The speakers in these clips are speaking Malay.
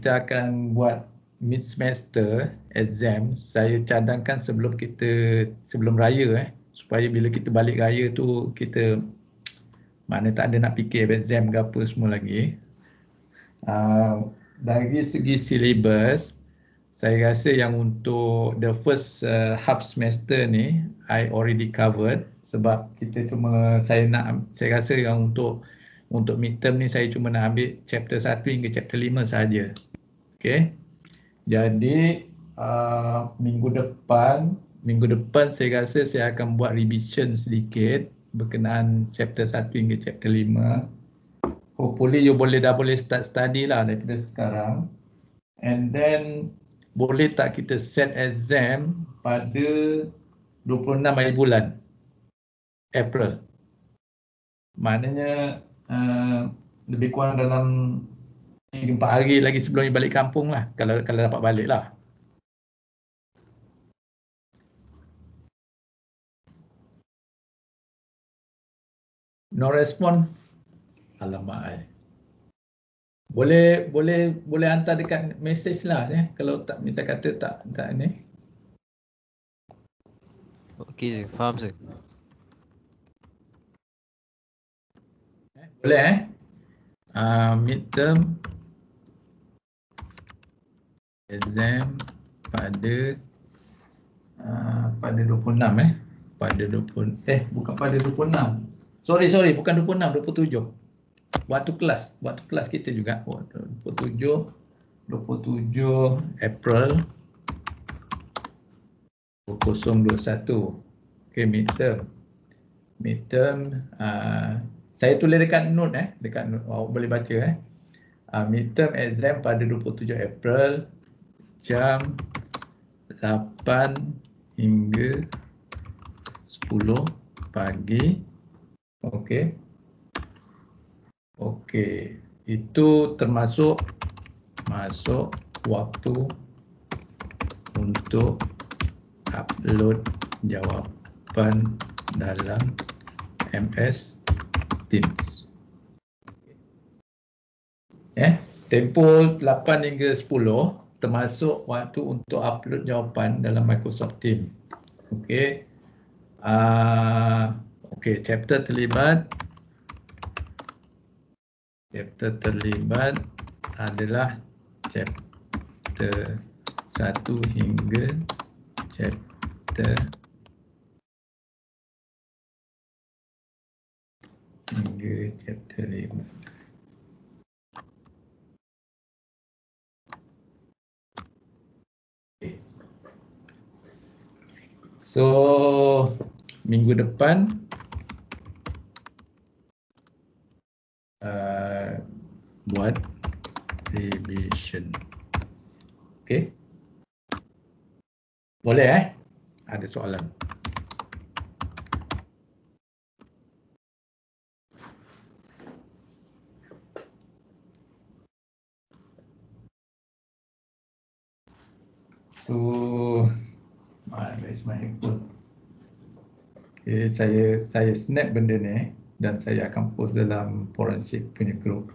kita akan buat mid semester exam. Saya cadangkan sebelum raya supaya bila kita balik raya tu kita mana tak ada nak fikir exam ke apa semua lagi. Dari segi syllabus, saya rasa yang untuk the first half semester ni I already covered, sebab saya rasa yang untuk midterm ni saya cuma nak ambil chapter 1 hingga chapter 5 sahaja. Okey. Jadi minggu depan saya rasa saya akan buat revision sedikit berkenaan chapter 1 hingga chapter 5. Hopefully you dah boleh start study lah daripada sekarang. And then boleh tak kita set exam pada 26 hari bulan April. Maknanya lebih kurang dalam 3-4 hari lagi sebelum balik kampung lah, kalau dapat balik lah. No respon. Alamak. Boleh hantar dekat message lah kalau tak, misal kata tak ni. Okey sir, faham sir. Boleh midterm exam pada 26 pada 20 bukan pada 26. Sorry bukan 26, 27. Waktu kelas kita juga 27 April 2021. Okey, midterm saya tulis dekat note boleh baca midterm exam pada 27 April jam 8 hingga 10 pagi. Okey, itu termasuk waktu untuk upload jawapan dalam MS Teams. Tempoh 8 hingga 10 termasuk waktu untuk upload jawapan dalam Microsoft Teams. Okey. Chapter terlibat adalah chapter 1 hingga chapter 5. So minggu depan buat revision. Okey. Boleh Ada soalan? So where's my handphone? Okay, saya snap benda ni dan saya akan post dalam forensik punya group.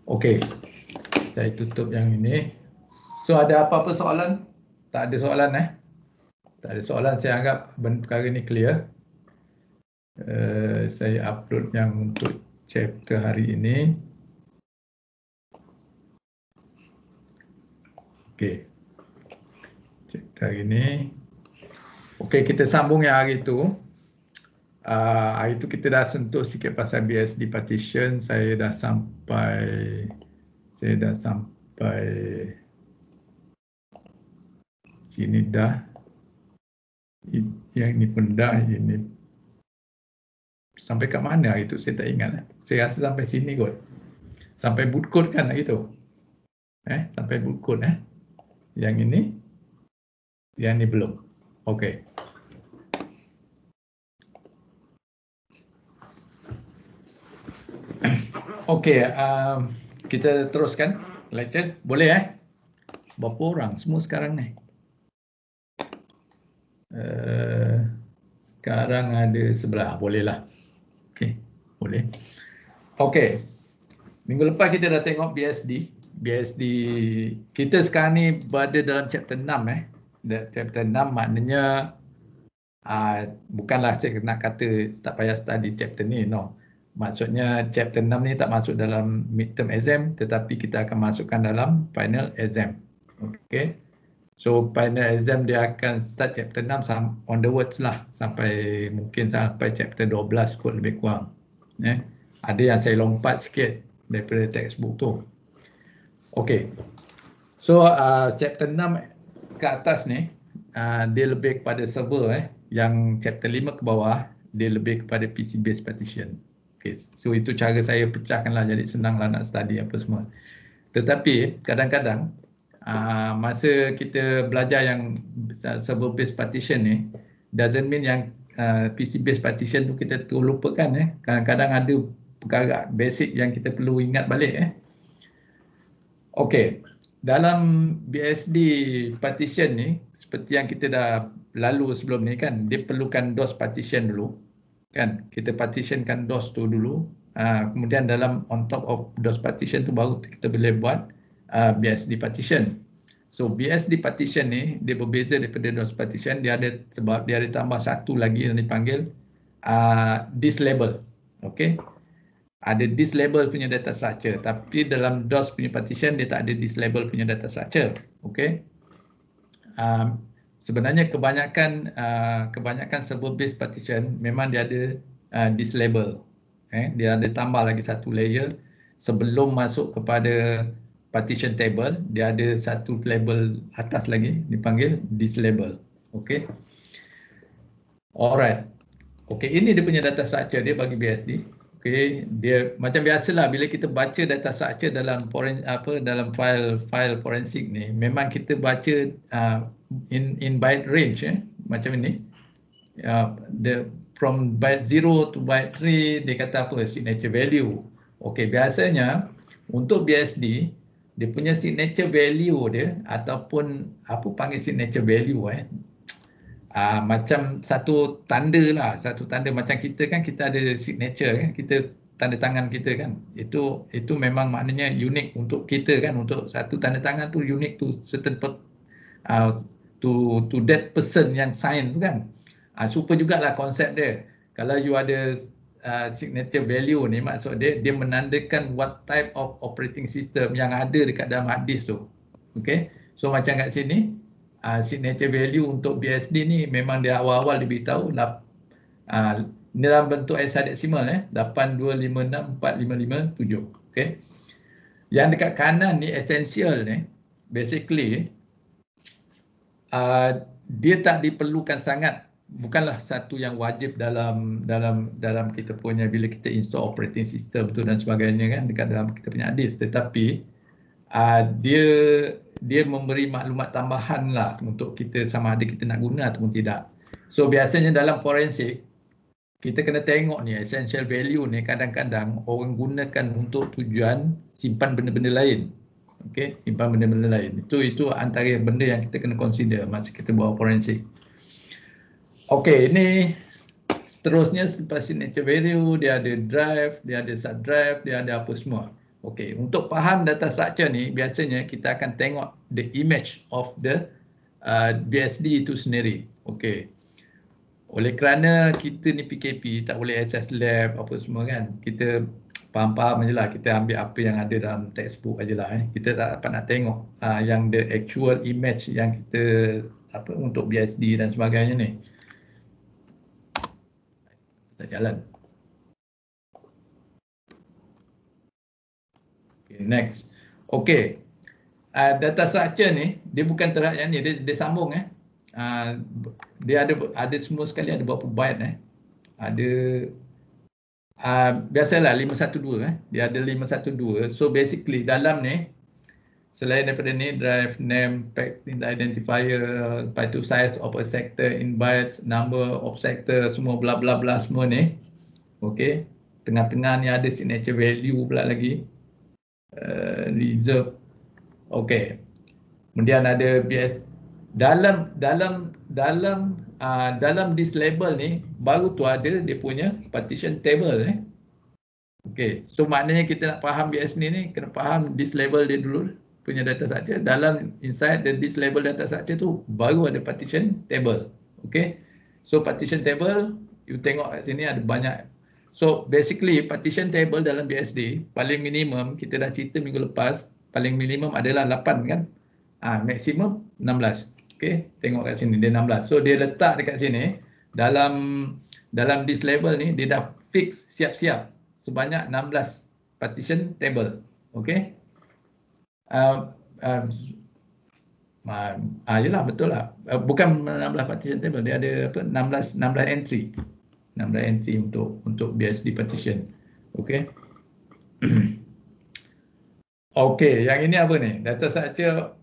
Okey, saya tutup yang ini. So ada apa-apa soalan? Tak ada soalan Tak ada soalan, saya anggap perkara ni clear. Saya upload yang untuk chapter hari ini. Okey, chapter hari ini. Okey, kita sambung yang hari itu. Hari itu kita dah sentuh sikit pasal BSD partition. Saya dah sampai sini dah. Yang ini pun dah. Ini sampai kat mana hari itu saya tak ingat. Saya rasa sampai sini kot. Sampai boot code kan hari itu. Sampai boot code Yang ini Yang ni belum. Okey. Okey, kita teruskan lecture. Boleh Berapa orang semua sekarang ni? Sekarang ada 11. Bolehlah. Okey, boleh. Okey. Minggu lepas kita dah tengok BSD. BSD kita sekarang ni berada dalam chapter 6 Chapter 6 maknanya bukanlah saya nak kata tak payah study chapter ni, no. Maksudnya chapter 6 ni tak masuk dalam midterm exam, tetapi kita akan masukkan dalam final exam. Okey. So final exam dia akan start chapter 6 on the words lah sampai mungkin sampai chapter 12 kot lebih kurang. Ada yang saya lompat sikit daripada textbook tu. Okey. So chapter 6 ke atas ni dia lebih kepada server yang chapter 5 ke bawah dia lebih kepada PC based partition. Okay. So itu cara saya pecahkanlah jadi senanglah nak study apa semua. Tetapi kadang-kadang masa kita belajar yang server based partition ni doesn't mean yang PC based partition tu kita terlupakan. Kadang-kadang ada perkara basic yang kita perlu ingat balik. Okey. Dalam BSD partition ni seperti yang kita dah lalu sebelum ni kan, dia perlukan DOS partition dulu kan, kita partitionkan DOS tu dulu, kemudian dalam on top of DOS partition tu baru kita boleh buat BSD partition. So BSD partition ni dia berbeza daripada DOS partition, dia ada sebab dia ada tambah satu lagi yang dipanggil disk label. Okey. Ada disk label punya data structure, tapi dalam DOS punya partition dia tak ada disk label punya data structure. Okey. Sebenarnya kebanyakan server based partition memang dia ada disk label. Dia ada tambah lagi satu layer sebelum masuk kepada partition table, dia ada satu label atas lagi dipanggil disk label. Okey. Alright. Okey, ini dia punya data structure dia bagi BSD. Okey, dia macam biasalah bila kita baca data structure dalam dalam file forensik ni, memang kita baca in byte range macam ini. From byte 0 to byte 3 dia kata apa? Signature value. Okey, biasanya untuk BSD dia punya signature value dia ataupun apa panggil signature value macam satu tanda lah, satu tanda macam kita kan, kita ada signature kan, kita tanda tangan kita kan, itu memang maknanya unik untuk kita kan, untuk satu tanda tangan tu unik to certain to that person yang sign tu kan. Super jugalah konsep dia. Kalau you ada signature value ni, maksud dia menandakan what type of operating system yang ada dekat dalam hard disk tu. Okay, so macam kat sini signature value untuk BSD ni memang dia awal-awal diberitahu ni dalam bentuk hexadecimal 8256455 7. Okey. Yang dekat kanan ni essential ni basically dia tak diperlukan sangat, bukanlah satu yang wajib dalam kita punya bila kita install operating system tu dan sebagainya kan dekat dalam kita punya disk, tetapi dia memberi maklumat tambahan lah untuk kita sama ada kita nak guna ataupun tidak. So biasanya dalam forensik kita kena tengok ni essential value ni kadang-kadang orang gunakan untuk tujuan simpan benda-benda lain. Okey, simpan benda-benda lain. Itu antara benda yang kita kena consider masa kita buat forensik. Okey, ini seterusnya selepas signature value dia ada drive, dia ada sub drive, dia ada apa semua. Okey, untuk faham data structure ni biasanya kita akan tengok the image of the BSD itu sendiri. Okey. Oleh kerana kita ni PKP tak boleh access lab apa semua kan. Kita faham-faham ajalah, kita ambil apa yang ada dalam textbook ajalah Kita tak dapat nak tengok yang the actual image yang kita untuk BSD dan sebagainya ni. Tak jalan. Okay, next. Okey. Data structure ni dia bukan terhad yang ni, dia sambung dia ada semua sekali ada berapa byte Ada biasalah 512 dia ada 512. So basically dalam ni selain daripada ni, drive name, identifier, lepas tu size of a sector in bytes, number of sector, semua bla bla bla semua ni. Okey. Tengah-tengah ni ada signature value pula lagi. Reserve. Okey. Kemudian ada BS dalam this label ni baru tu ada dia punya partition table Okey, so maknanya kita nak faham BS ni kena faham this label dia dulu punya data structure. Dalam inside this label data structure tu baru ada partition table. Okey. So partition table you tengok kat sini ada banyak. So basically partition table dalam BSD paling minimum kita dah cerita minggu lepas, paling minimum adalah 8 kan? Maksimum 16. Okey, tengok kat sini dia 16. So dia letak dekat sini dalam this label ni dia dah fix siap-siap sebanyak 16 partition table. Okey. Yalah betul lah. Bukan 16 partition table, dia ada apa 16 entry. 16 entry untuk BSD partition. Okey. Okey, yang ini apa ni? Data structure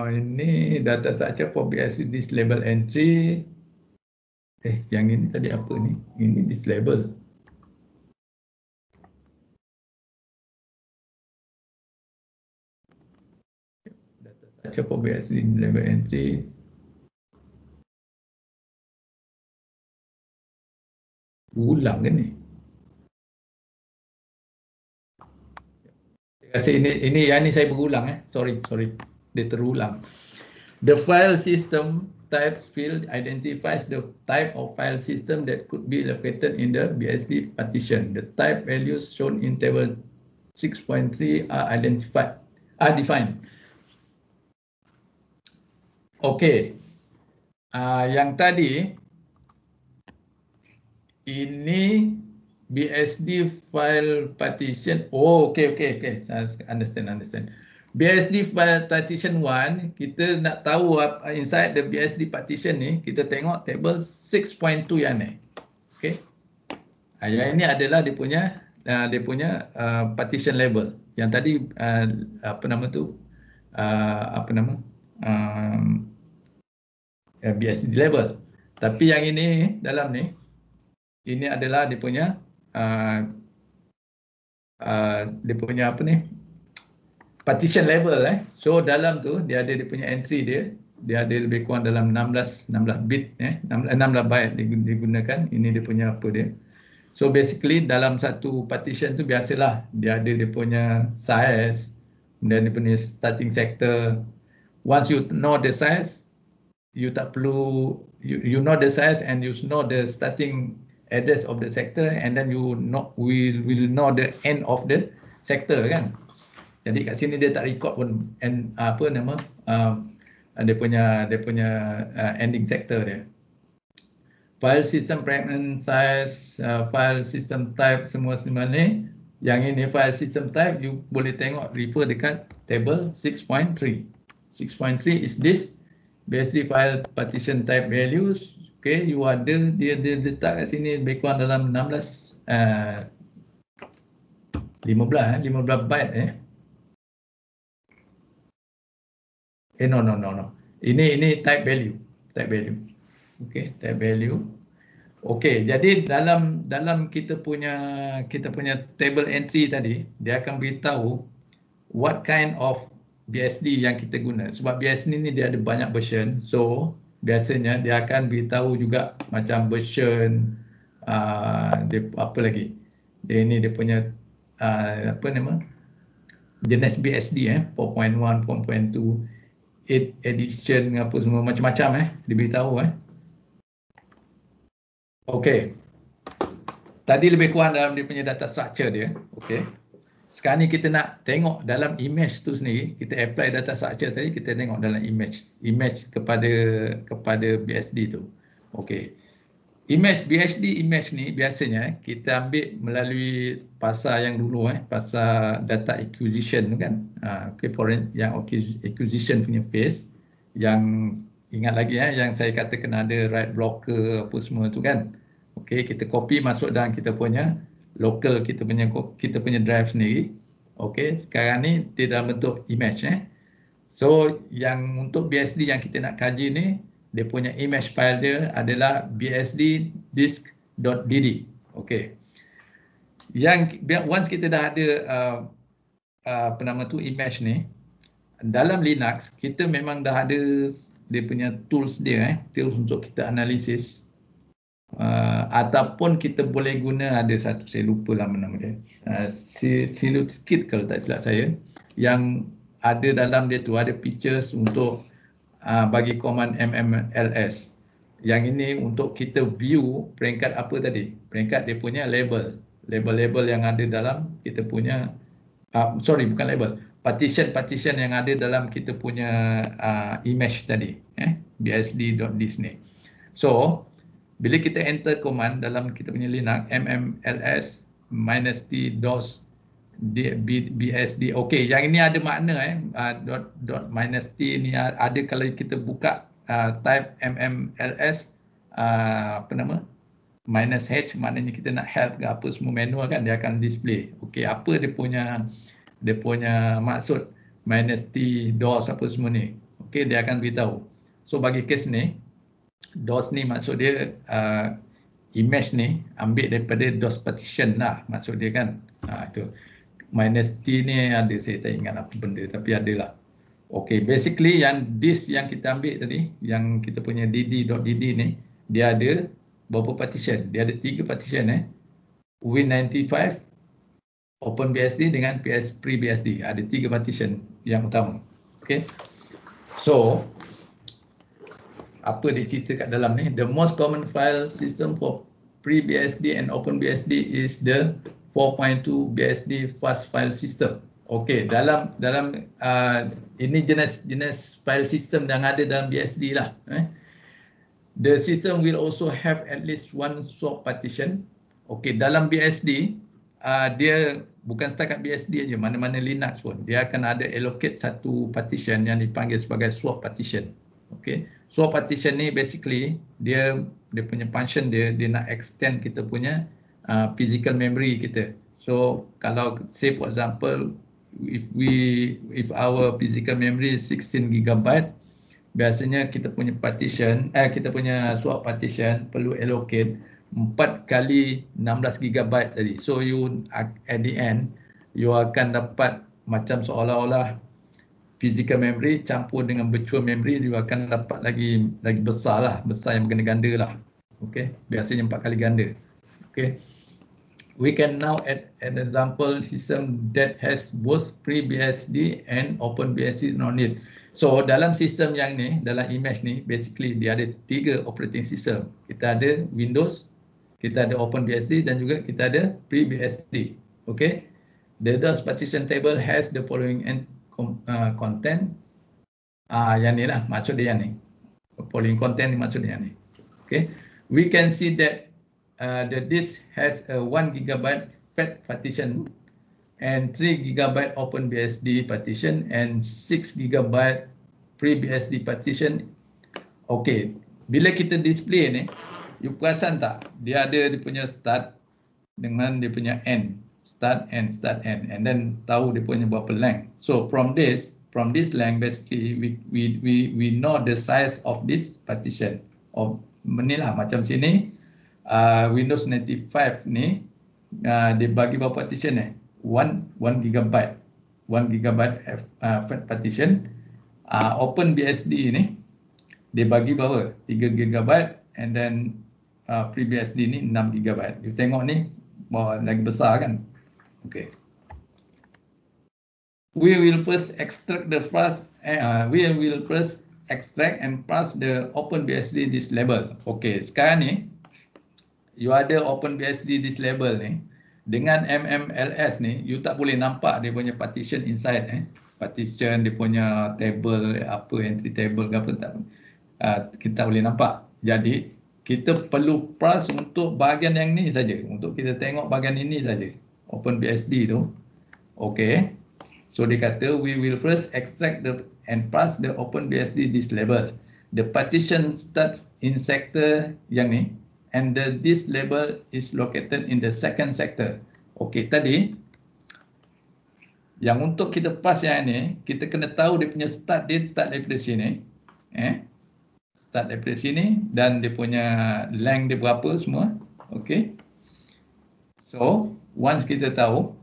ini data structure for BSD this label entry. Yang ini tadi apa ni? Ini this label. Data structure for BSD label entry. Ulang kan ni? Saya rasa ini yang ni saya berulang Sorry. Dia terulang. The file system types field identifies the type of file system that could be located in the BSD partition. The type values shown in table 6.3 are defined. Okey. Yang tadi ini BSD file partition. Okay. Understand. BSD file partition 1, kita nak tahu inside the BSD partition ni, kita tengok table 6.2 yang ni. Okay. Yang ini adalah dia punya partition label. Yang tadi BSD label. Tapi yang ini dalam ni, ini adalah dia punya partition label So dalam tu dia ada dia punya entry dia ada lebih kurang dalam 16 bit 16 byte digunakan. Ini dia punya apa dia. So basically dalam satu partition tu biasalah dia ada dia punya size dan dia punya starting sector. Once you know the size, you tak perlu you know the size and you know the starting address of the sector, and then you will know the end of the sector kan. Jadi kat sini dia tak record pun dia punya ending sector dia. File system fragment size, file system type semua ni. Yang ini file system type you boleh tengok refer dekat table 6.3. 6.3 is this BSD file partition type values. Okay, you ada dia letak kat sini lebih kurang dalam 15 byte No. Ini type value. Okay, type value. Okay, jadi dalam kita punya table entry tadi, dia akan beritahu what kind of BSD yang kita guna. Sebab BSD ni dia ada banyak version. So biasanya dia akan beritahu juga macam version dia apa lagi. Dia punya jenis BSD 4.1, 4.2, 8 edition apa semua macam-macam dia beritahu Okey. Tadi lebih kurang dalam dia punya data structure dia. Okey. Sekarang ni kita nak tengok dalam image tu sendiri, kita apply data structure tadi, kita tengok dalam image kepada BSD tu. Okey. BSD image ni biasanya kita ambil melalui pasal yang dulu pasal data acquisition tu kan. Yang acquisition punya phase yang ingat lagi yang saya kata kena ada write blocker apa semua tu kan. Okey, kita copy masuk dalam kita punya local kita punya drive sendiri. Okey, sekarang ni dia dalam bentuk image. So yang untuk BSD yang kita nak kaji ni, dia punya image file dia adalah bsd disk.dd. Okey. Yang once kita dah ada apa nama tu image ni, dalam Linux kita memang dah ada dia punya tools dia, tools untuk kita analisis. Ataupun kita boleh guna ada satu, saya lupa lah nama dia, Silutskit kalau tak silap saya, yang ada dalam dia tu ada features untuk bagi command mmls. Yang ini untuk kita view peringkat apa tadi, peringkat dia punya label yang ada dalam kita punya bukan label, partition yang ada dalam kita punya image tadi, bsd.dis ni. So bila kita enter command dalam kita punya Linux, mmls -t dos bsd. Okey, yang ini ada makna dot minus t ni ada kalau kita buka type mmls apa nama minus h, maknanya kita nak help ke apa semua manual kan, dia akan display. Okey, apa dia punya maksud minus t dos apa semua ni. Okey, dia akan beritahu. So bagi kes ni, DOS ni maksud dia image ni ambil daripada DOS partition lah maksud dia kan. Itu minus T ni ada, saya tak ingat apa benda tapi adalah. Okay, basically yang disk yang kita ambil tadi, yang kita punya dd.dd ni, dia ada berapa partition? Dia ada 3 partition Win95, OpenBSD dengan FreeBSD. Ada 3 partition yang utama. Okay. So apa dia cerita kat dalam ni, the most common file system for FreeBSD and OpenBSD is the 4.2 BSD fast file system. Okey, dalam ini jenis file system yang ada dalam BSD lah. The system will also have at least one swap partition. Okey, dalam BSD dia bukan setakat BSD aja, mana-mana Linux pun dia akan ada allocate satu partition yang dipanggil sebagai swap partition. Okey. Swap partition ni basically dia punya function dia nak extend kita punya physical memory kita. So kalau say for example if our physical memory is 16 GB, biasanya kita punya partition kita punya swap partition perlu allocate 4 kali 16 GB tadi. So you at the end you akan dapat macam seolah-olah physical memory campur dengan virtual memory, dia akan dapat lagi besar lah, besar yang berganda-ganda lah. Okay, biasanya 4 kali ganda. Okay, we can now add an example system that has both FreeBSD and OpenBSD on it. So dalam sistem yang ni, dalam image ni, basically dia ada 3 operating system. Kita ada Windows, kita ada OpenBSD dan juga kita ada FreeBSD. Okay, the DOS partition table has the following content. Yang ni lah maksud dia yang ni. Following content ni maksud dia yang ni. Okay, we can see that the disk has a 1 GB FAT partition and 3 GB OpenBSD partition and 6 GB FreeBSD partition. Okay, bila kita display ni, you perasan tak? Dia ada dia punya start dengan dia punya end. Start end, and then tahu dia punya berapa length. So from this length, basically we know the size of this partition. Ni lah macam sini Windows 95 ni dia bagi berapa partition 1 GB 1 GB FAT partition. OpenBSD ni dia bagi berapa 3 GB and then FreeBSD ni 6 GB. You tengok ni lagi besar kan. Okay. We will first extract and parse the OpenBSD disk label. Okay, sekarang ni you ada OpenBSD disk label ni dengan mmls ni, you tak boleh nampak dia punya partition inside. Partition dia punya table apa, entry table ke apa tak, kita boleh nampak. Jadi kita perlu parse untuk bahagian yang ni saja, untuk kita tengok bahagian ini saja. OpenBSD tu. Okay. So dia kata we will first extract and parse the OpenBSD disk label. The partition starts in sector yang ni and the disk label is located in the second sector. Okay, tadi Yang untuk kita pass yang ni, kita kena tahu dia punya start date, start daripada sini. Start daripada sini dan dia punya length dia berapa semua. Okay. So, once kita tahu,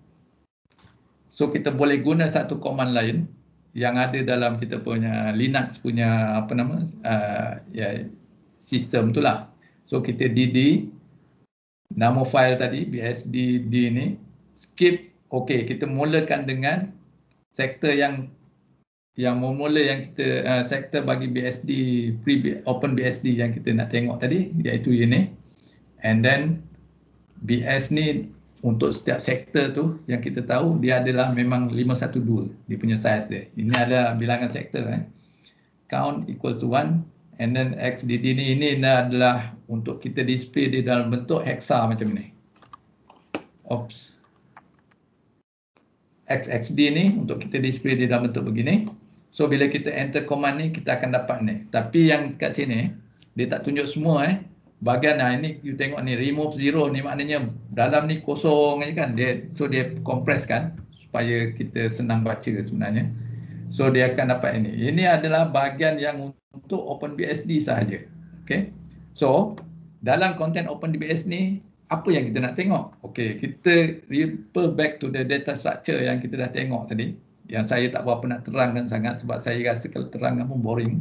so kita boleh guna satu command lain yang ada dalam kita punya Linux punya apa nama sistem itulah. So kita dd nama file tadi bsdd ni skip. Okey, kita mulakan dengan sektor yang memula yang kita sektor bagi BSD open BSD yang kita nak tengok tadi, iaitu ini. And then BS ni untuk setiap sektor tu yang kita tahu dia adalah memang 512 dia punya size dia. Ini adalah bilangan sektor count equal to 1 and then xdd ni ini adalah untuk kita display di dalam bentuk hexa macam ni. Oops. XXD ni untuk kita display di dalam bentuk begini. So bila kita enter command ni kita akan dapat ni. Tapi yang kat sini dia tak tunjuk semua bahagian ini you tengok ni remove zero ni maknanya dalam ni kosong kan. Dia compress kan supaya kita senang baca sebenarnya. So dia akan dapat ini. Ini adalah bahagian yang untuk OpenBSD sahaja. Okay. So dalam content OpenBSD ni apa yang kita nak tengok? Okey, kita refer back to the data structure yang kita dah tengok tadi. Yang saya tak berapa nak terangkan sangat sebab saya rasa kalau terangkan pun boring.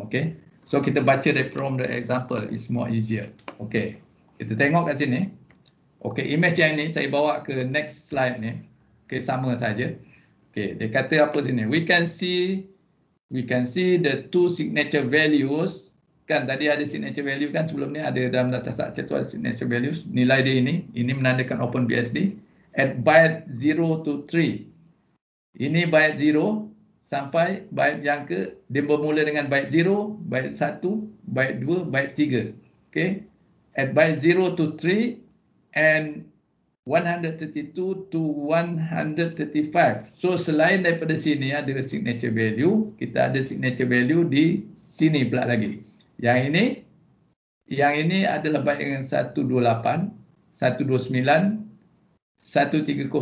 Okey. So kita baca dari from the example is more easier. Okey. Kita tengok kat sini. Okey, image yang ni saya bawa ke next slide ni. Okey, sama saja. Okey, dia kata apa sini? We can see the two signature values. Kan tadi ada signature value kan sebelum ni ada dalam data structure tu ada signature values. Nilai dia ini menandakan OpenBSD at byte 0 to 3. Ini byte 0 sampai byte yang ke dia bermula dengan byte 0, byte 1, byte 2, byte 3. Okay. At byte 0 to 3 and 132 to 135. So selain daripada sini ada signature value, kita ada signature value di sini pula lagi. Yang ini adalah byte dengan 128, 129, 130,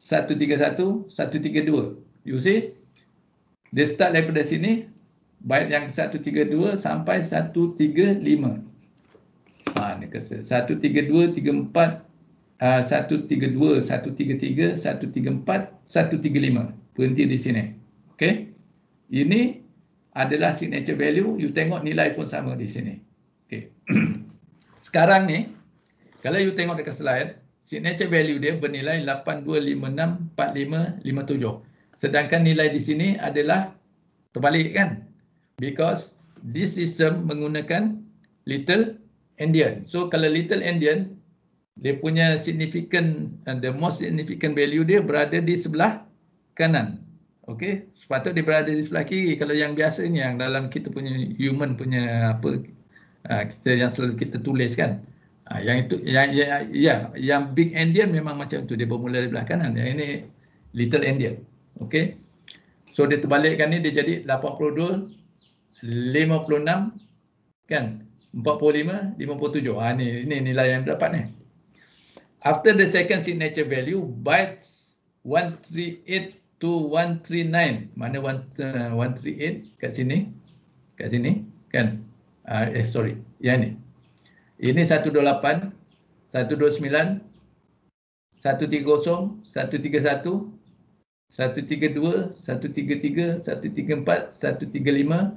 131, 132. You see? Dia start daripada sini, byte yang 132 sampai 135. Ni kesel. 132, 34, 132, 133, 134, 135. Berhenti di sini. Okey? Ini adalah signature value, you tengok nilai pun sama di sini. Okay. Sekarang ni, kalau you tengok dekat slide, signature value dia bernilai 82564557. Sedangkan nilai di sini adalah terbalik kan? Because this system menggunakan Little Endian. So kalau Little Endian, dia punya significant, the most significant value dia berada di sebelah kanan. Okey, sepatutnya dia berada di sebelah kiri. Kalau yang biasanya yang dalam kita punya human punya apa kita yang selalu kita tulis kan. Yang itu yang big endian memang macam tu, dia bermula di belah kanan. Yang ini little endian. Okey. So dia terbalikkan ni dia jadi 82 56 kan. 45 57. Ini nilai yang dapat ni. After the second signature value bytes 138 to 139. Mana 138 kat sini? Kat sini kan? Sorry. Yang ni. Ini 128, 129, 130, 131, 132, 133, 134, 135,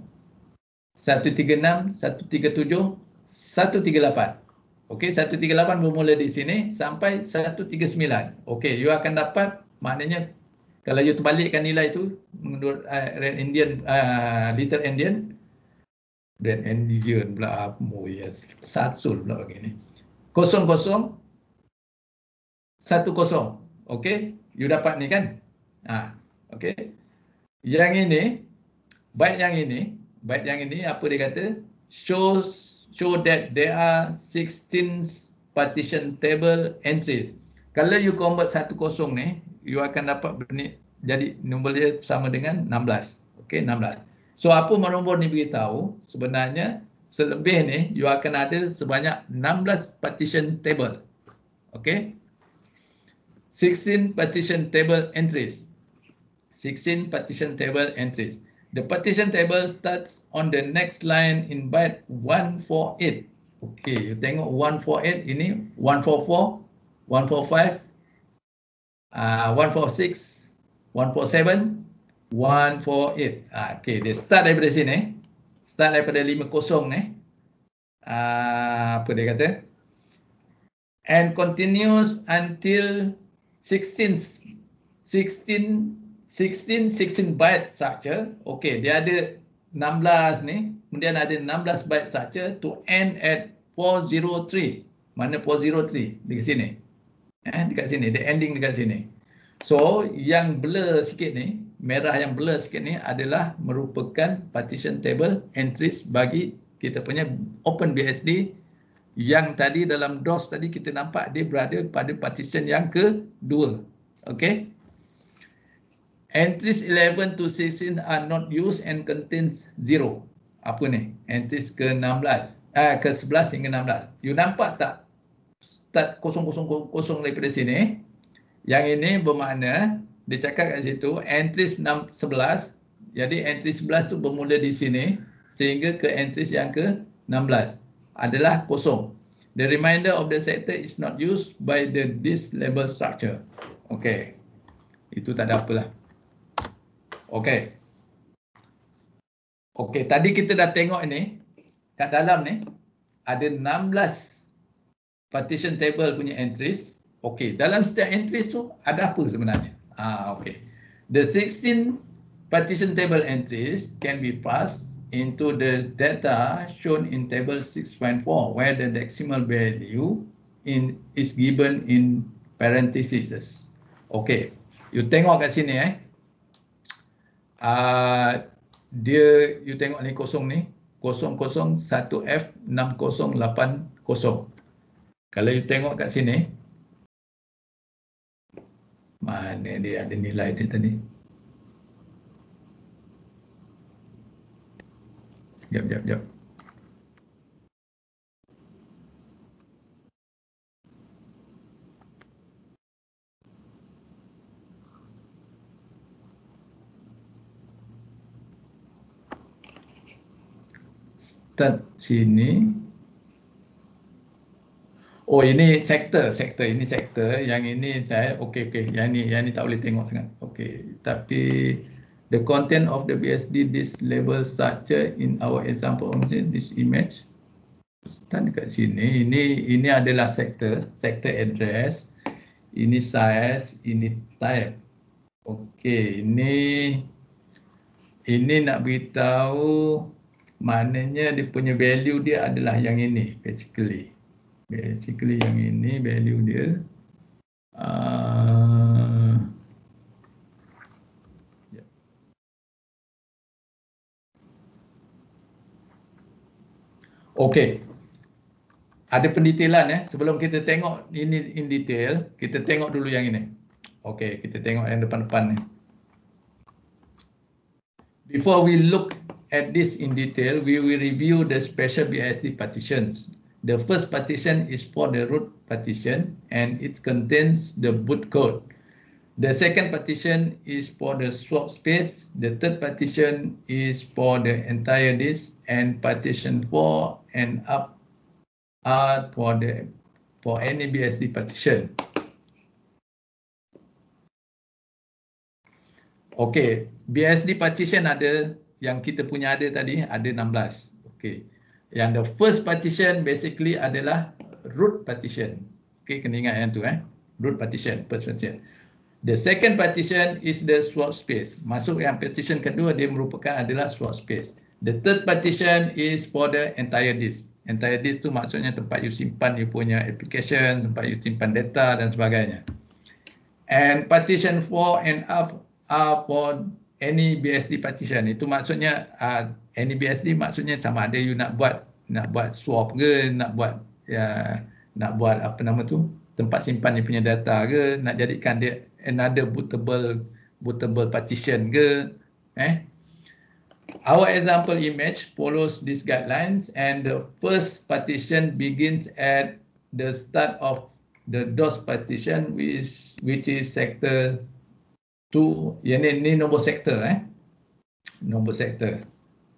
136, 137, 138. Okey, 138 bermula di sini sampai 139. Okey, you akan dapat maknanya kalau you terbalikkan nilai tu menurut Red Endian, Little Endian, Red Endian pula apa? Oh yes, sasul pula begini. 00 10. Okey, you dapat ni kan? Okey. Yang ini, byte yang ini apa dia kata? Show that there are 16 partition table entries. Kalau you convert 10 ni, you akan dapat jadi nombor dia sama dengan 16. Okey, 16. So apa nombor ni beritahu? Sebenarnya selebih ni you akan ada sebanyak 16 partition table. Okey. 16 partition table entries. 16 partition table entries. The partition table starts on the next line in byte 148. Okay, you tengok 148 ini 144, 145, 146, 147, 148. Okay, dia start daripada sini. Start daripada 50 ni. Apa dia kata? And continues until 16 byte structure. Okay, dia ada 16 ni, kemudian ada 16 byte structure to end at 403. Mana 403? Di sini. Dekat sini, the ending dekat sini. So, yang blur sikit ni, merah yang blur sikit ni adalah merupakan partition table entries bagi kita punya OpenBSD yang tadi dalam DOS tadi kita nampak dia berada pada partition yang kedua. Okay. Entries 11 to 16 are not used and contains 0. Apa ni? Entries ke-16. Ke-11 hingga 16. You nampak tak? Start 000 daripada sini. Yang ini bermakna, dia cakap kat situ, entries 11. Jadi entries 11 tu bermula di sini sehingga ke entries yang ke-16 adalah kosong. The remainder of the sector is not used by this label structure. Okay. Itu tak ada apalah. Okay. Okay, tadi kita dah tengok ini. Kat dalam ni ada 16 partition table punya entries. Okay, dalam setiap entries tu ada apa sebenarnya? Okay. The 16 partition table entries can be passed into the data shown in table 6.4 where the decimal value is given in parentheses. Okay, you tengok kat sini you tengok ni kosong ni 001F6080. Kalau you tengok kat sini, mana dia ada nilai dia tadi? Jap. Start sini. Oh, ini sektor. Ini sektor. Yang ini saya okey. Yang ni tak boleh tengok sangat. Okey. Tapi the content of the BSD this label structure in our example of this image. Start dekat sini. Ini adalah sektor address. Ini size, ini type. Okey, ini nak beritahu maknanya dia punya value dia adalah yang ini basically yang ini value dia. Okey. Ada pendetailan sebelum kita tengok ini in detail, kita tengok dulu yang ini. Okey, kita tengok yang depan-depan ni. Before we look at this in detail, we will review the special BSD partitions. The first partition is for the root partition and it contains the boot code. The second partition is for the swap space. The third partition is for the entire disk, and partition 4 and up are for any BSD partition. Okay, BSD partition ada yang kita punya ada tadi ada 16. Okay. Yang the first partition basically adalah root partition. Okay, kena ingat yang tu root partition, first partition. The second partition is the swap space. Masuk yang partition kedua dia merupakan adalah swap space. The third partition is for the entire disk. Entire disk tu maksudnya tempat you simpan you punya application, tempat you simpan data dan sebagainya. And partition 4 and up are for any BSD partition. Itu maksudnya any BSD maksudnya sama ada you nak buat swap ke, nak buat apa nama tu, tempat simpan you punya data ke, nak jadikan dia another bootable partition ke. Our example image follows these guidelines and the first partition begins at the start of the DOS partition which is sector 2. Yang ni nombor sektor nombor sektor.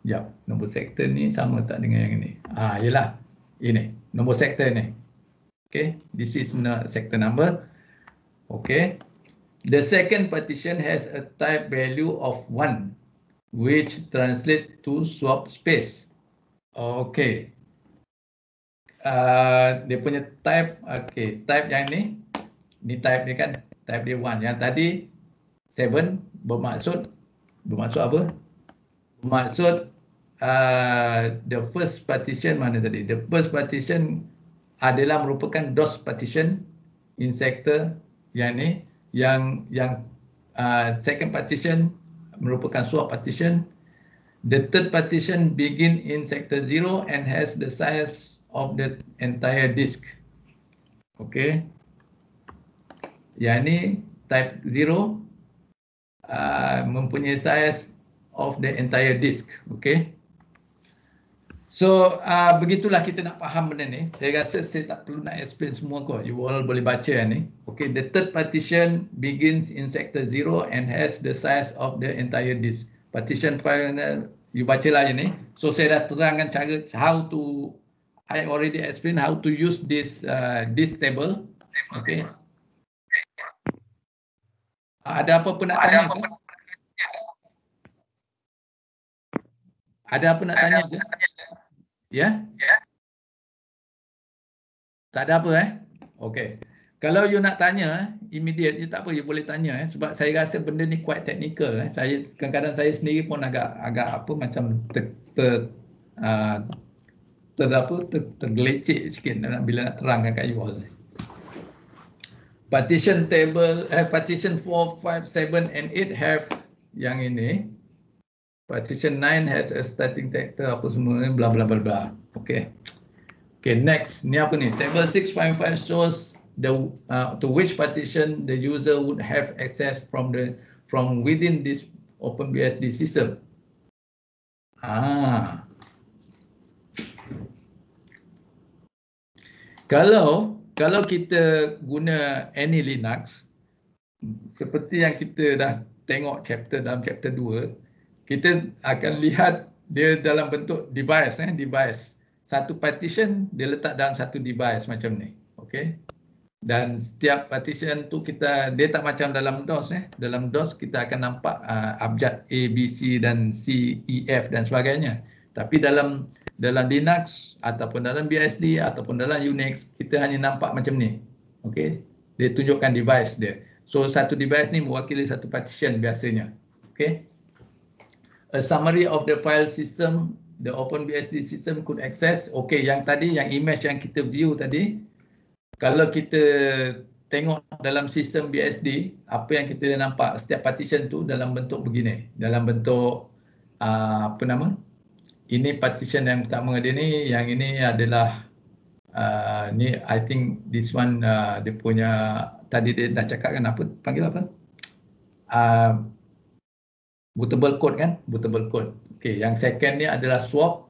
Ya, nombor sektor ni sama tak dengan yang ini? Yalah. Ini nombor sektor ni. Okay, this is sector number. Okay. The second partition has a type value of 1 which translate to swap space. Okay. Dia punya type, okay, type yang ni type ni kan, type dia 1. Yang tadi 7 bermaksud apa? Bermaksud the first partition mana tadi? The first partition adalah merupakan DOS partition in sector yang ni, yang second partition merupakan swap partition. The third partition begin in sector 0 and has the size of the entire disk. Okay. Yang ni type 0 mempunyai size of the entire disk. Okay. So begitulah kita nak faham benda ni. Saya rasa saya tak perlu nak explain semua kot. You all boleh baca ni. Okay, the third partition begins in sector 0 and has the size of the entire disk. Partition final, you bacalah ni. So saya dah terangkan cara how to, I already explain how to use this table. Okay. Ada apa pun nak tanya ke? Ada apa nak tanya ke? Ya? Tak ada apa Okey. Kalau you nak tanya immediate, you tak apa, you boleh tanya sebab saya rasa benda ni quite technical Saya kadang-kadang saya sendiri pun agak apa macam tergelecek sikit bila nak terangkan kat you all. Partition table, partition 4, 5, 7 and 8 have yang ini. Partition 9 has a starting sector apa semua ni, bla bla bla bla. Okay. Okay, next. Ni apa ni? Table 6.5 shows the to which partition the user would have access from within this OpenBSD system. Kalau kita guna any Linux, seperti yang kita dah tengok dalam chapter 2, kita akan lihat dia dalam bentuk device. Satu partition dia letak dalam satu device macam ni. Okay. Dan setiap partition tu dia tak macam dalam DOS. Dalam DOS kita akan nampak abjad A, B, C dan C, E, F dan sebagainya. Tapi dalam Linux ataupun dalam BSD ataupun dalam Unix, kita hanya nampak macam ni. Okay. Dia tunjukkan device dia. So satu device ni mewakili satu partition biasanya. Okay. A summary of the file system the OpenBSD system could access. Okay, yang tadi, yang image yang kita view tadi, kalau kita tengok dalam sistem BSD, apa yang kita nampak, setiap partition tu dalam bentuk begini. Dalam bentuk, ini partition yang pertama dia ni, yang ini adalah, ni I think this one, dia punya, tadi dia dah cakap kan apa, panggil apa? Bootable code kan, bootable code. Okay, yang second ni adalah swap.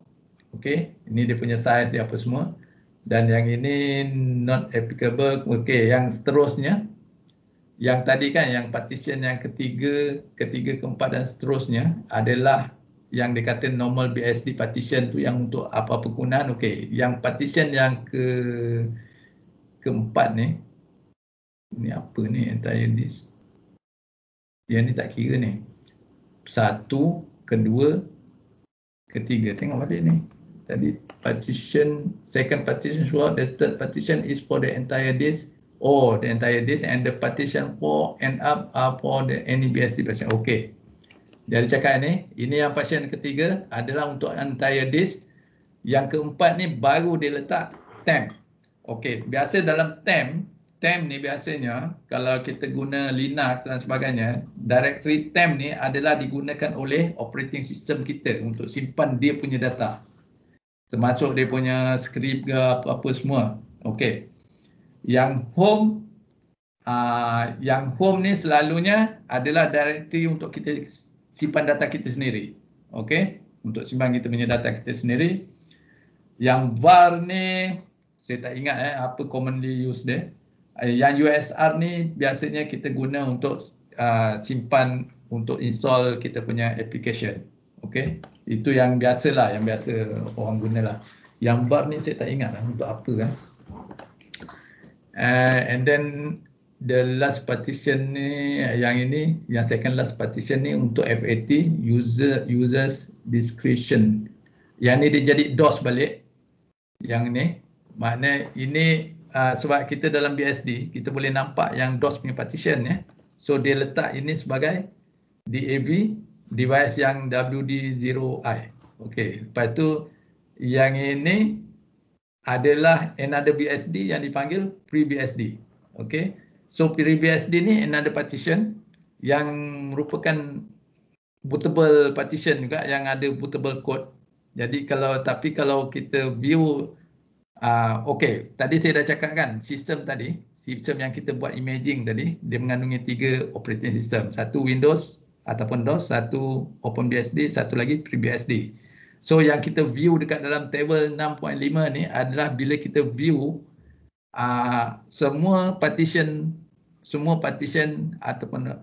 Okay, ini dia punya size dia apa semua. Dan yang ini not applicable. Okay, yang seterusnya, yang tadi kan, yang partition yang ketiga, keempat dan seterusnya adalah yang dikatakan normal BSD partition tu yang untuk apa-apa kegunaan. Okay, yang partition yang keempat ni, ini apa ni, entire disk. Yang ni tak kira ni. 1, 2, 3. Tengok balik ni. Tadi partition, second partition swap, the third partition is for the entire disk. Oh, the entire disk, and the partition 4 and up are for the any BSD partition. Okay. Jadi cakap ni, ini yang partition ketiga adalah untuk entire disk. Yang keempat ni baru dia letak temp. Okay, biasa dalam temp ni biasanya kalau kita guna Linux dan sebagainya, directory temp ni adalah digunakan oleh operating system kita untuk simpan dia punya data. Termasuk dia punya script ke apa-apa semua. Okey. Yang home ni selalunya adalah directory untuk kita simpan data kita sendiri. Okey, untuk simpan kita punya data kita sendiri. Yang var ni saya tak ingat apa commonly used dia. Yang USR ni biasanya kita guna untuk simpan, untuk install kita punya application. Okey, itu yang biasalah, yang biasa orang gunalah. Yang bar ni saya tak ingat lah untuk apa kan. And then the last partition ni, yang ini, yang second last partition ni untuk FAT, users discretion. Yang ni dia jadi DOS balik. Yang ni, makna ini sebab kita dalam BSD, kita boleh nampak yang DOS punya partition ya. So dia letak ini sebagai DAV, device yang WD0I. Okey, lepas tu yang ini adalah another BSD yang dipanggil pre-BSD. Okey. So pre-BSD ni another partition yang merupakan bootable partition juga, yang ada bootable code. Jadi kalau kita view okey, tadi saya dah cakap kan, sistem yang kita buat imaging tadi, dia mengandungi 3 operating system. Satu Windows ataupun DOS, satu OpenBSD, satu lagi FreeBSD. So yang kita view dekat dalam table 6.5 ni adalah bila kita view semua partition ataupun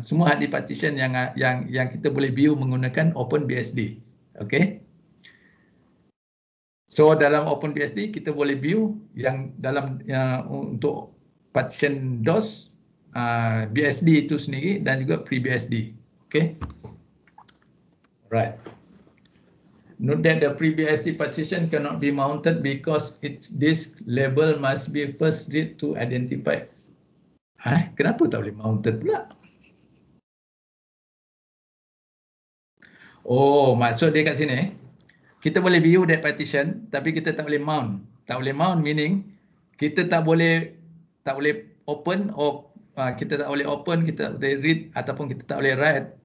semua hard disk partition yang kita boleh view menggunakan OpenBSD. Okey. So dalam OpenBSD kita boleh view yang dalam untuk partition DOS, BSD itu sendiri dan juga FreeBSD. Okey. Right. Note that the FreeBSD partition cannot be mounted because its disk label must be first read to identify. Kenapa tak boleh mounted pula? Oh, maksud dia kat sini, kita boleh view that partition tapi kita tak boleh mount. Tak boleh mount meaning kita tak boleh open, kita tak boleh open, kita tak boleh read ataupun kita tak boleh write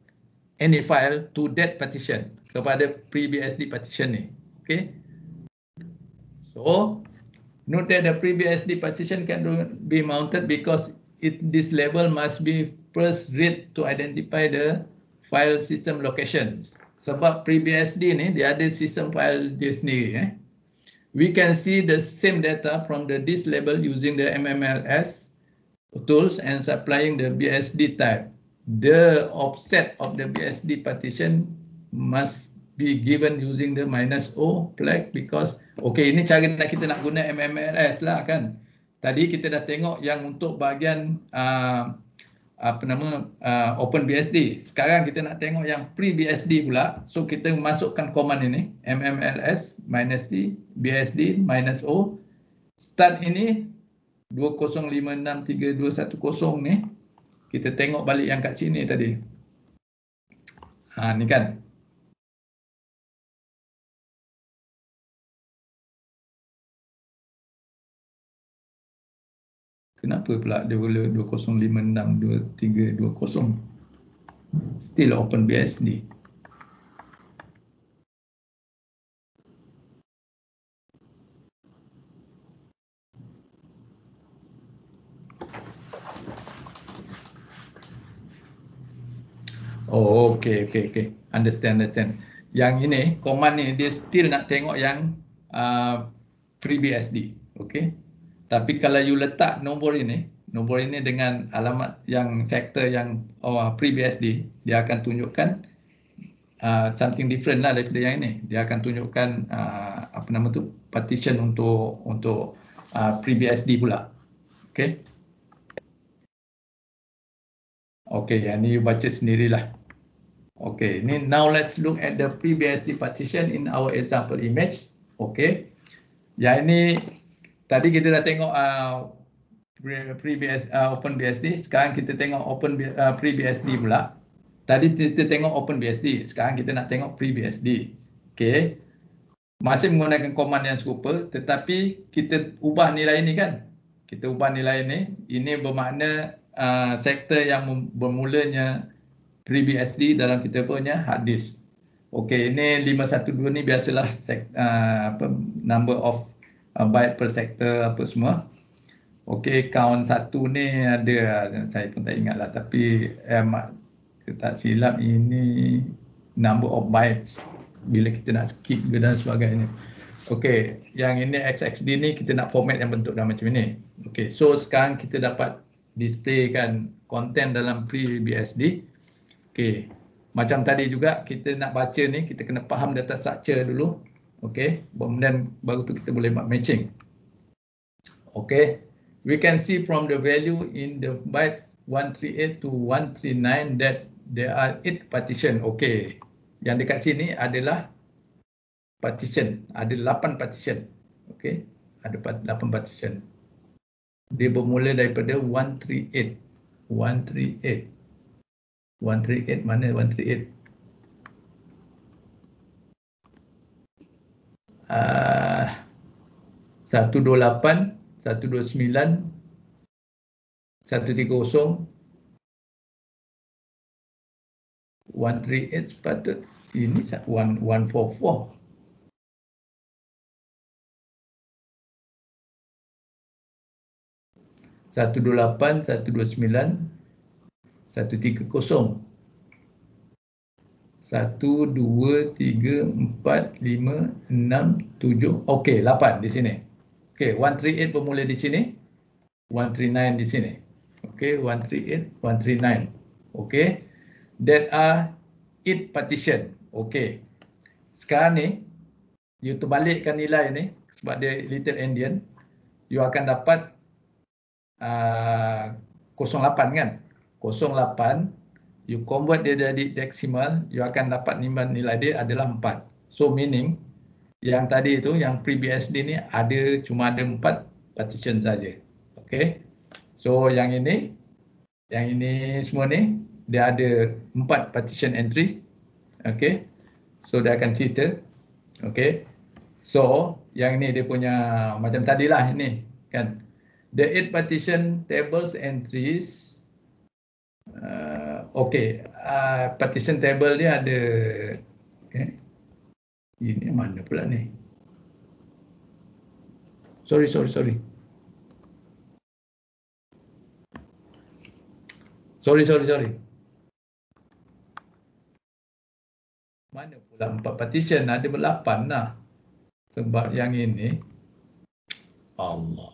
any file to that partition, kepada FreeBSD partition ni. Okay. So note that the FreeBSD partition can be mounted because this label must be first read to identify the file system locations. Sebab FreeBSD ni dia ada sistem file dia sendiri. We can see the same data from the disk label using the MMLS tools and supplying the BSD type. The offset of the BSD partition must be given using the -O flag because ini cara kita nak guna MMLS lah kan. Tadi kita dah tengok yang untuk bahagian OpenBSD. Sekarang kita nak tengok yang pre-BSD pula. So kita masukkan command ini MMLS -T BSD -O. Start ini 20563210 ni. Kita tengok balik yang kat sini tadi. Ni kan. Kenapa pula dia boleh 20562320? Still OpenBSD. Oh, okay. Understand. Yang ini, command ni dia still nak tengok yang FreeBSD. Okay. Tapi kalau you letak nombor ini dengan alamat yang sektor yang FreeBSD, dia akan tunjukkan something different lah daripada yang ini. Dia akan tunjukkan partition untuk FreeBSD pula. Okay. Okay, yang ni you baca sendirilah. Okay, now let's look at the FreeBSD partition in our example image. Okay, yang ini tadi kita dah tengok OpenBSD. Sekarang kita tengok FreeBSD pula. Tadi kita tengok OpenBSD. Sekarang kita nak tengok FreeBSD. Okay, masih menggunakan command yang serupa, tetapi kita ubah nilai ini kan. Kita ubah nilai ini. Ini bermakna sektor yang bermulanya FreeBSD dalam kita punya hard disk. Okey, ini 512 ni biasalah number of byte per sector apa semua. Okey, count 1 ni ada, saya pun tak ingat lah, tapi tak silap ini number of bytes bila kita nak skip ke dan sebagainya. Okey, yang ini XXD ni kita nak format yang bentuk dah macam ini. Okey, so sekarang kita dapat displaykan konten dalam FreeBSD. Okey, macam tadi juga kita nak baca ni, kita kena faham data structure dulu. Okey, kemudian baru tu kita boleh buat matching. Okay, we can see from the value in the bytes 138 to 139 that there are 8 partition. Okay, yang dekat sini adalah partition, ada 8 partition. Okay, ada 8 partition. Dia bermula daripada 138. 138. 138 mana 138? 128, 129, 130, 138 sepatut ini 144. Satu 28, 129, 130. 1, 2, 3, 4, 5, 6, 7. Okey, 8 di sini. Okey, 138 bermula di sini. 139 di sini. Okey, 138, 139. Okey. That are 8 partition. Okey. Sekarang ni, you terbalikkan nilai ni sebab dia little endian. You akan dapat 08 kan? 08. You convert dia jadi decimal, you akan dapat nilai dia adalah 4. So meaning, yang tadi itu, yang FreeBSD ni cuma ada 4 partition saja. Okay. So yang ini semua ni, dia ada 4 partition entry. Okay. So dia akan cerita. Okay. So yang ini dia punya, macam tadilah ini kan. The 8 partition tables entries. Partition table dia ada. Okay. Ini mana pula ni? Sorry. Sorry, mana pula 4 partition? Ada 8 lah. Sebab yang ini, Allah.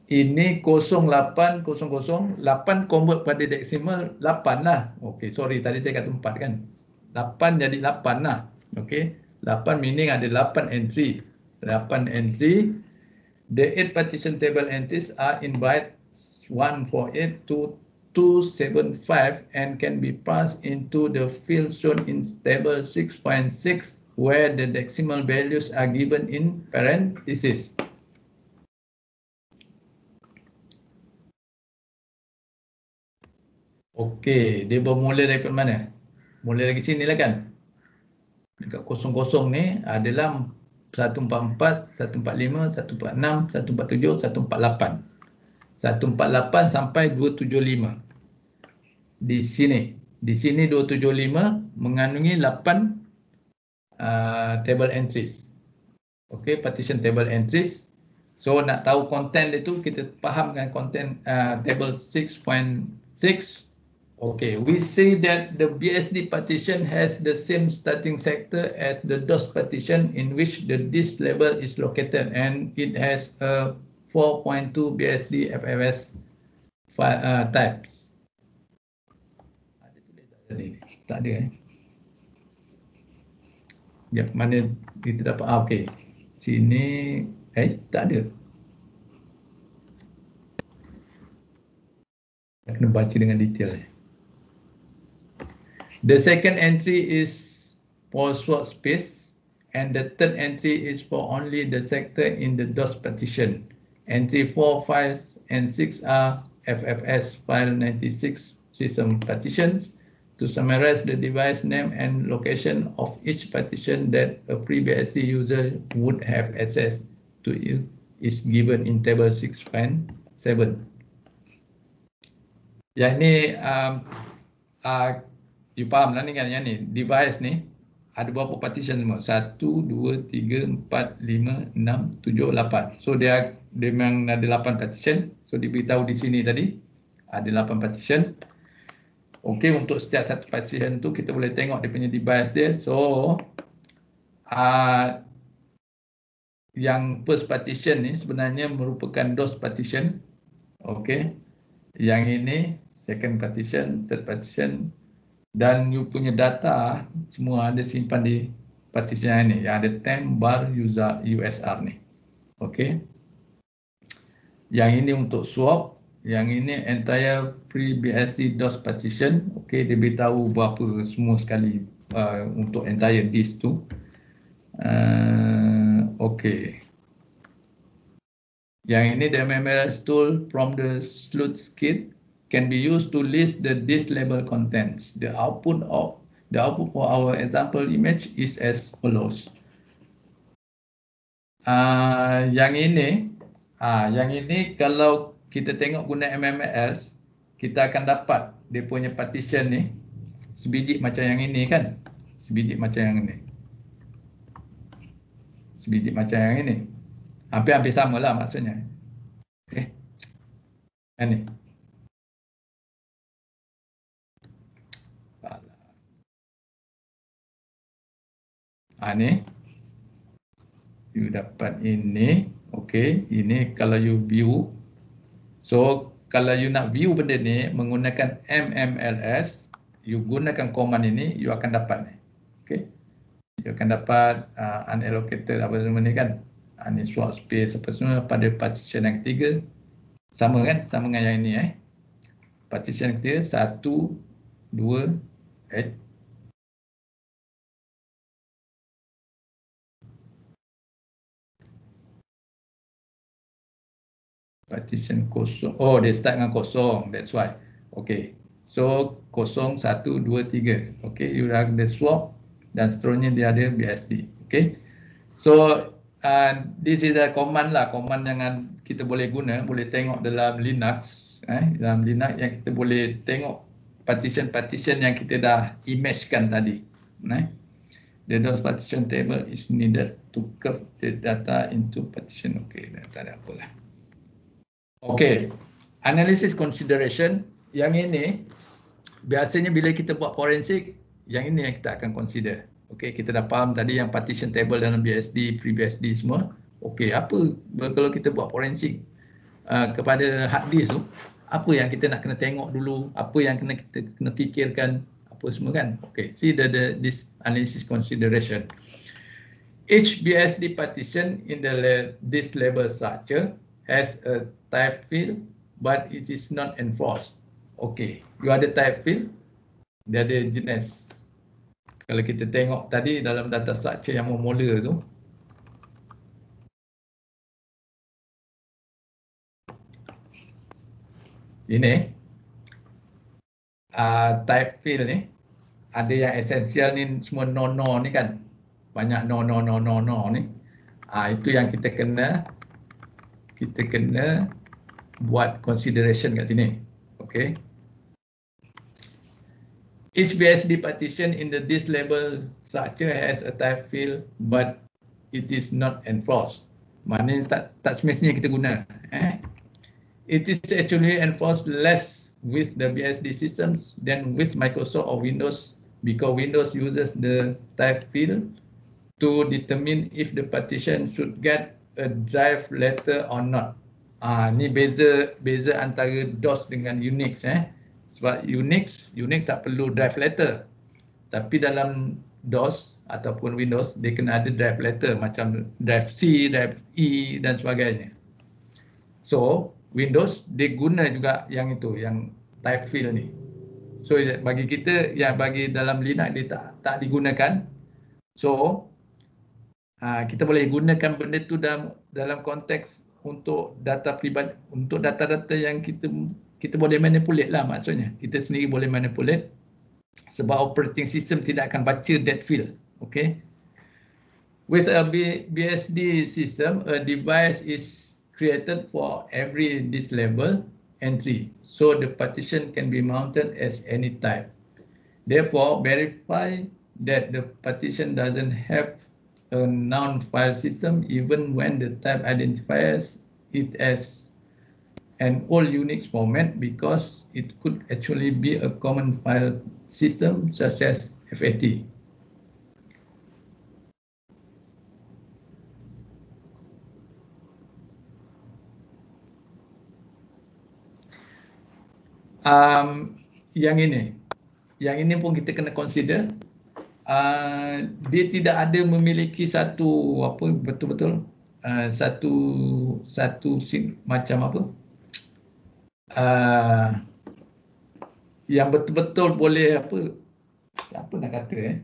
Ini 0800, 8 convert pada decimal 8 lah. Okey, sorry tadi saya kata 4 kan. 8 jadi 8 lah. Okey, 8 meaning ada 8 entry. 8 entry. The 8 partition table entries are in byte 148 to 275 and can be passed into the field shown in table 6.6 where the decimal values are given in parentheses. Okey, dia bermula daripada mana? Mula lagi sini lah kan? Dekat 00 ni adalah 144, 145, 146, 147, 148. 148 sampai 275. Di sini 275 mengandungi 8 table entries. Okey, partition table entries. So nak tahu konten dia tu, kita fahamkan konten table 6.6. Okay, we say that the BSD partition has the same starting sector as the DOS partition in which the disk level is located, and it has a 4.2 BSD FFS types. Tak ada Ya, mana kita dapat? Okey. Sini tak ada. Kena baca dengan detail. The second entry is for sword space and the third entry is for only the sector in the DOS partition. Entry 4, 5 and 6 are FFS file 96 system partitions. To summarize the device name and location of each partition that a FreeBSD user would have access to is given in table 6.7. Yang ni you faham lah ni kan, yang ni device ni ada berapa partition semua? 1, 2, 3, 4, 5, 6, 7, 8. So dia memang ada 8 partition. So diberitahu di sini tadi ada 8 partition. Okey, untuk setiap satu partition tu kita boleh tengok dia punya device dia. So yang first partition ni sebenarnya merupakan DOS partition. Okey. Yang ini second partition, third partition, dan you punya data semua ada simpan di partition yang ini, yang ada temp bar user USR ni. Okey. Yang ini untuk swap, yang ini entire FreeBSD DOS partition. Okey, dia beritahu berapa semua sekali untuk entire disk tu. Okey. Yang ini the MMLS tool from the sleuth kit can be used to list the disk level contents. The output for our example image is as follows. Yang ini kalau kita tengok guna MMLS, kita akan dapat dia punya partition ni sebiji macam yang ini kan? Sebiji macam yang ini. Sebiji macam yang ini. Hampir-hampir sama lah maksudnya. Ini. Ni. You dapat ini. Okey. Ini kalau you view. So, kalau you nak view benda ni menggunakan MMLS, you gunakan command ini, you akan dapat ni. Okey. You akan dapat unallocated apa semua ni kan. Ini swap space apa semua pada partition yang ketiga. Sama kan? Sama dengan yang ini Partition yang ketiga 1, 2, partition kosong. Oh, dia start dengan kosong. That's why. Okay. So, 0, 1, 2, 3. Okay. You ada swap dan seterusnya dia ada BSD. Okay. So, this is a command lah. Command yang kita boleh guna. Boleh tengok dalam Linux. Dalam Linux yang kita boleh tengok partition-partition yang kita dah imagekan tadi. The DOS partition table is needed to curve the data into partition. Okay. Tak ada apalah. Okey, analysis consideration. Yang ini biasanya bila kita buat forensik, yang ini yang kita akan consider. Okey, kita dah faham tadi yang partition table dalam BSD, FreeBSD semua. Okey, apa kalau kita buat forensik kepada hard disk tu, apa yang kita nak kena tengok dulu, apa yang kita kena fikirkan, apa semua kan. Okey, see this analysis consideration. Each BSD partition in the disk level structure has a type field, but it is not enforced. Okay, you ada type field, dia ada jenis. Kalau kita tengok tadi dalam data structure yang mula tu, ini type field ni, ada yang essential ni semua no ni kan, banyak no ni. Itu yang kita kena buat consideration kat sini. Okay. Each BSD partition in the disk level structure has a type field, but it is not enforced. Maknanya tak semestinya kita guna. It is actually enforced less with the BSD systems than with Microsoft or Windows, because Windows uses the type field to determine if the partition should get a drive letter or not. Ni beza antara DOS dengan Unix. Sebab Unix tak perlu drive letter. Tapi dalam DOS ataupun Windows, dia kena ada drive letter macam drive C, drive E dan sebagainya. So, Windows dia guna juga yang itu, yang type field ni. So, bagi kita, bagi dalam Linux dia tak digunakan. So, kita boleh gunakan benda tu dalam konteks untuk data pribadi, untuk data-data yang kita boleh manipulate lah maksudnya. Kita sendiri boleh manipulate sebab operating system tidak akan baca that field. Okay. With a BSD system, a device is created for every disk level entry. So the partition can be mounted as any type. Therefore, verify that the partition doesn't have a non-file system even when the type identifies it as an old Unix format, because it could actually be a common file system such as FAT. Yang ini pun kita kena consider. Dia tidak ada memiliki satu apa betul-betul satu macam apa yang betul-betul boleh apa nak kata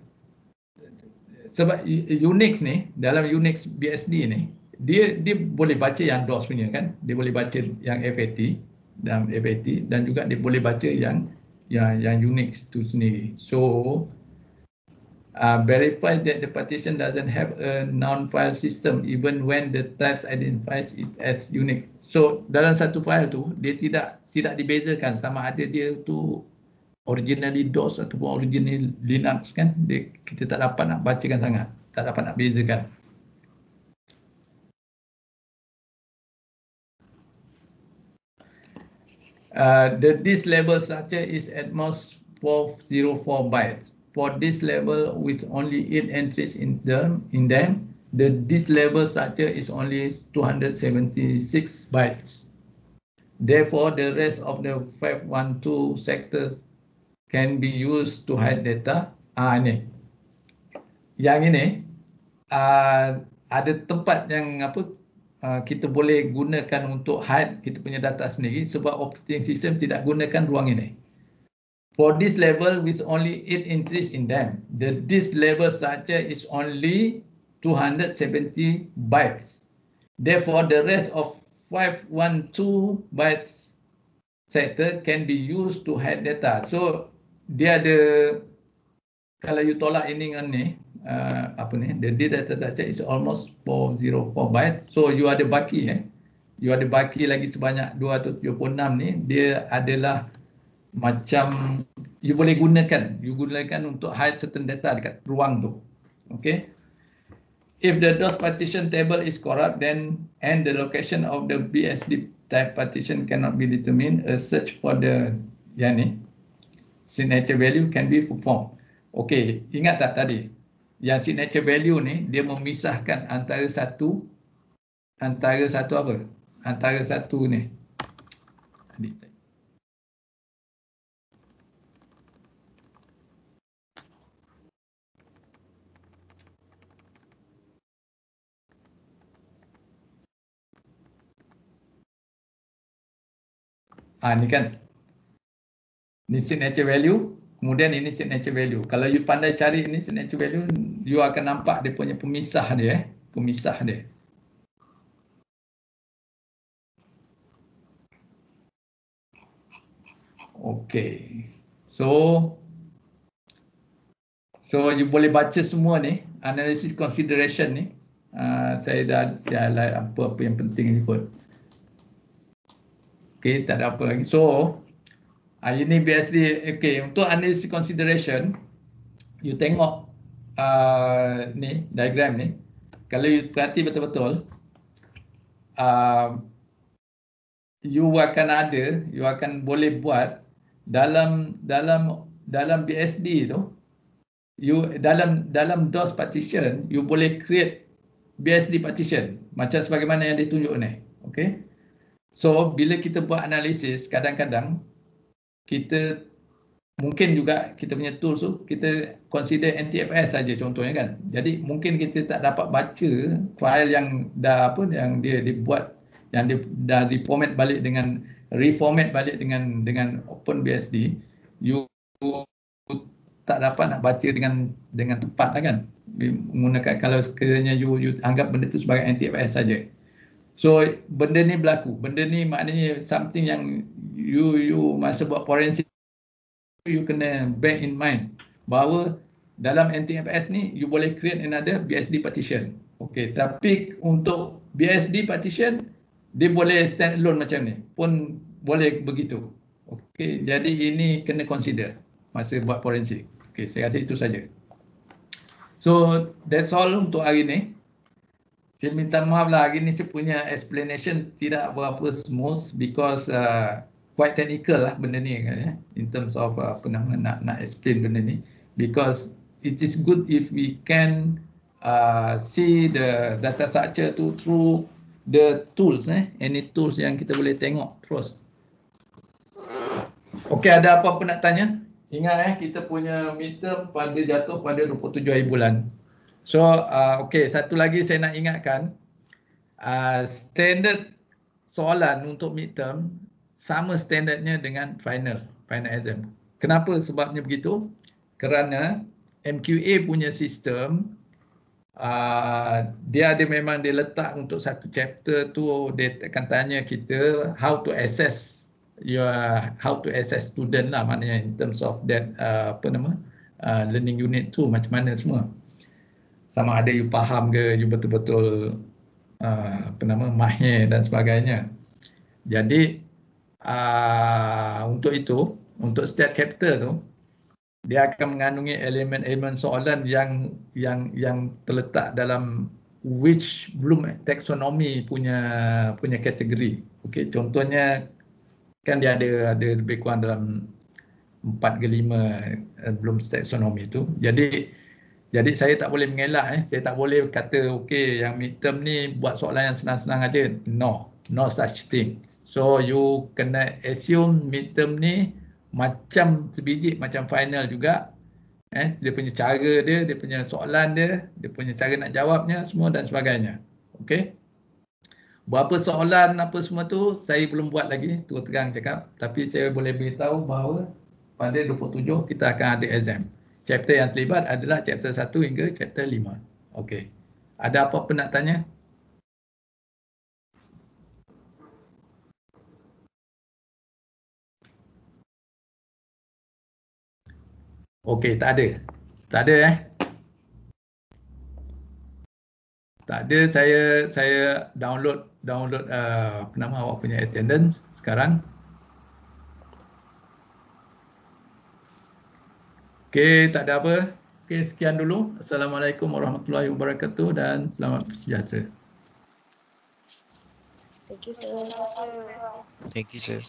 sebab Unix ni, dalam Unix BSD ni dia boleh baca yang DOS punya kan, dia boleh baca yang FAT dan juga dia boleh baca yang Unix tu sendiri. So verify that the partition doesn't have a non-file system even when the types identifies it as Unix. So dalam satu file tu dia tidak dibezakan sama ada dia tu originally DOS ataupun originally Linux kan, kita tak dapat nak bacakan sangat, tak dapat nak bezakan. The disk label structure is at most 404 bytes. For this level with only 8 entries in them, the disk label structure is only 276 bytes. Therefore, the rest of the 512 sectors can be used to hide data. Ini. Yang ini ada tempat yang kita boleh gunakan untuk hide kita punya data sendiri sebab operating system tidak gunakan ruang ini. For this level with only 8 entries in them, the disk level structure is only 270 bytes. Therefore, the rest of 512 bytes sector can be used to hide data. So, dia ada, kalau you tolak ini dengan ni, the data structure is almost 404 bytes. So, you ada baki you ada baki lagi sebanyak 276 ni, dia adalah macam you boleh gunakan untuk hide certain data dekat ruang tu. Okay. If the DOS partition table is corrupt, then and the location of the BSD type partition cannot be determined, a search for the signature value can be performed. Okay, ingat tak tadi? Yang signature value ni dia memisahkan antara satu ni. Ni kan. Ni signature value, kemudian ini signature value. Kalau you pandai cari ini signature value, you akan nampak dia punya pemisah dia. Okay. So you boleh baca semua ni, analysis consideration ni. Saya dah highlight apa-apa yang penting ni kot. Okay, tak ada apa lagi. So, ini BSD. Okay, untuk analysis consideration, you tengok ni, diagram ni. Kalau you perhati betul-betul, you akan boleh buat dalam BSD tu, dalam DOS partition, you boleh create BSD partition macam sebagaimana yang ditunjuk ni. Okay. So, bila kita buat analisis, kadang-kadang kita mungkin juga kita punya tools tu kita consider NTFS saja contohnya kan. Jadi mungkin kita tak dapat baca file yang dah yang dia dibuat, yang dia dah reformat balik dengan OpenBSD, you tak dapat nak baca dengan tepat lah kan. Menggunakan, kalau sekiranya you anggap benda tu sebagai NTFS saja. So benda ni berlaku. Benda ni maknanya something yang you masa buat forensik, you kena bear in mind bahawa dalam NTFS ni you boleh create another BSD partition. Okay, tapi untuk BSD partition dia boleh stand alone macam ni pun boleh begitu. Okay, jadi ini kena consider masa buat forensik. Okay, saya rasa itu saja. So that's all untuk hari ni. Saya minta maaf lah, hari ni saya punya explanation tidak berapa smooth because quite technical lah benda ni kan, ya, in terms of nak explain benda ni, because it is good if we can see the data structure tu through the tools, any tools yang kita boleh tengok terus. Okey, ada apa-apa nak tanya? Ingat kita punya midterm jatuh pada 27 hari bulan. So, okey, satu lagi saya nak ingatkan, standard soalan untuk midterm sama standardnya dengan final exam. Kenapa sebabnya begitu? Kerana MQA punya sistem, dia memang dia letak untuk satu chapter tu, dia akan tanya kita how to assess student lah, maknanya in terms of that learning unit tu macam mana semua, sama ada you faham ke, you betul-betul mahir dan sebagainya. Jadi untuk itu, untuk setiap chapter tu dia akan mengandungi elemen-elemen soalan yang terletak dalam which Bloom taxonomy punya kategori. Okey, contohnya kan dia ada lebih kurang dalam 4 ke 5 Bloom taxonomy tu. Jadi saya tak boleh mengelak, saya tak boleh kata okey yang midterm ni buat soalan yang senang-senang aja. No such thing. So you kena assume midterm ni macam sebiji macam final juga. Dia punya cara dia punya soalan dia punya cara nak jawabnya semua dan sebagainya. Okey. Berapa soalan apa semua tu saya belum buat lagi, terus terang cakap, tapi saya boleh beritahu bahawa pada 27 kita akan ada exam. Chapter yang terlibat adalah chapter 1 hingga chapter 5. Okey. Ada apa-apa nak tanya? Okey, tak ada. Tak ada Tak ada, saya download awak punya attendance sekarang. Okey, tak ada apa. Okey, sekian dulu. Assalamualaikum warahmatullahi wabarakatuh dan selamat bersejahtera. Thank you, sir. Thank you, sir.